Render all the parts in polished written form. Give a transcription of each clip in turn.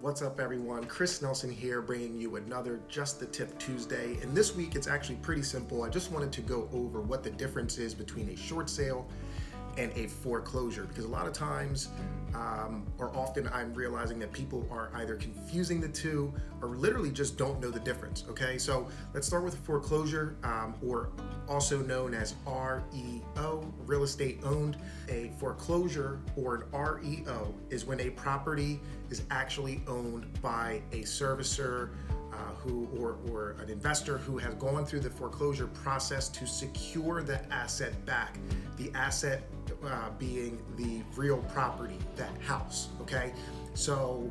What's up, everyone? Chris Nelson here, bringing you another Just the Tip Tuesday. And this week, it's actually pretty simple. I just wanted to go over what the difference is between a short sale and a foreclosure, because a lot of times, or often, I'm realizing that people are either confusing the two or literally just don't know the difference. Okay, so let's start with foreclosure, or also known as REO, real estate owned. A foreclosure or an REO is when a property is actually owned by a servicer or an investor who has gone through the foreclosure process to secure the asset back. The asset being the real property, that house. Okay, so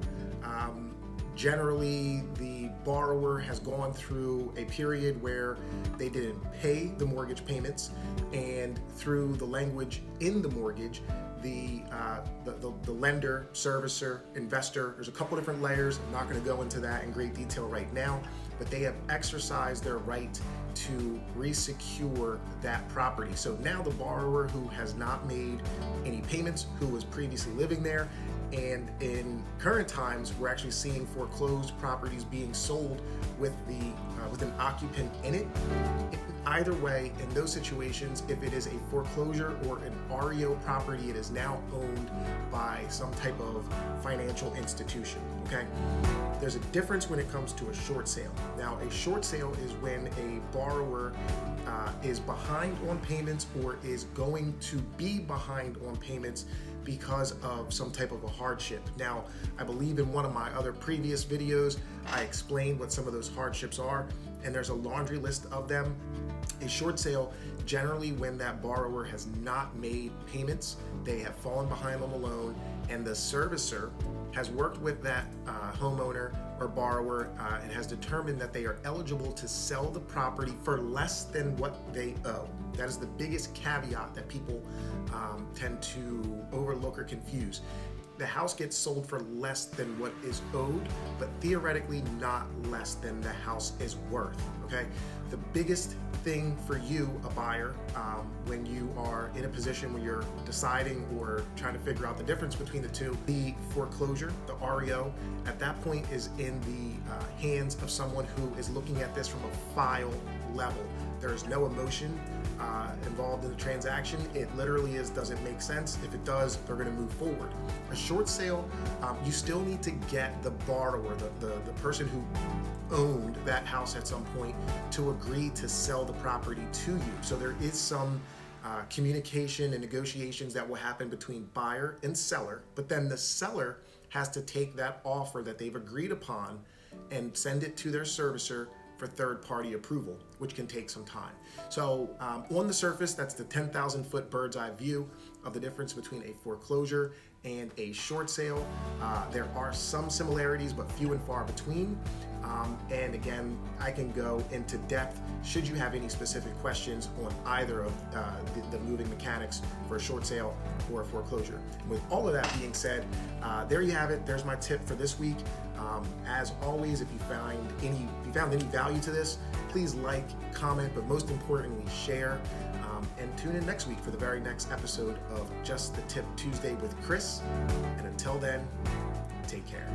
generally the borrower has gone through a period where they didn't pay the mortgage payments, and through the language in the mortgage, the lender, servicer, investor, there's a couple different layers. I'm not going to go into that in great detail right now, but they have exercised their right to resecure that property. So now the borrower who has not made any payments, who was previously living there, and in current times, we're actually seeing foreclosed properties being sold with an occupant in it. Either way, in those situations, if it is a foreclosure or an REO property, it is now owned by some type of financial institution. Okay, there's a difference when it comes to a short sale. Now, a short sale is when a borrower is behind on payments or is going to be behind on payments because of some type of a hardship. Now, I believe in one of my other previous videos, I explained what some of those hardships are, and there's a laundry list of them. A short sale, generally when that borrower has not made payments, they have fallen behind on the loan, and the servicer has worked with that homeowner or borrower and has determined that they are eligible to sell the property for less than what they owe. That is the biggest caveat that people tend to overlook or confuse. The house gets sold for less than what is owed, but theoretically not less than the house is worth. Okay, the biggest thing for you, a buyer, when you are in a position where you're deciding or trying to figure out the difference between the two, the foreclosure, the REO, at that point is in the hands of someone who is looking at this from a file level. There is no emotion involved in the transaction. It literally does it make sense? If it does, they're going to move forward. A short sale, you still need to get the borrower, the person who owned that house at some point, to agree to sell the property to you. So there is some communication and negotiations that will happen between buyer and seller, but then the seller has to take that offer that they've agreed upon and send it to their servicer for third-party approval, which can take some time. So on the surface, that's the 10,000-foot bird's eye view of the difference between a foreclosure and a short sale. There are some similarities, but few and far between. And again, I can go into depth should you have any specific questions on either of the moving mechanics for a short sale or a foreclosure. With all of that being said, there you have it. There's my tip for this week. As always, if you found any value to this, please like, comment, but most importantly, share. And tune in next week for the very next episode of Just the Tip Tuesday with Chris. And until then, take care.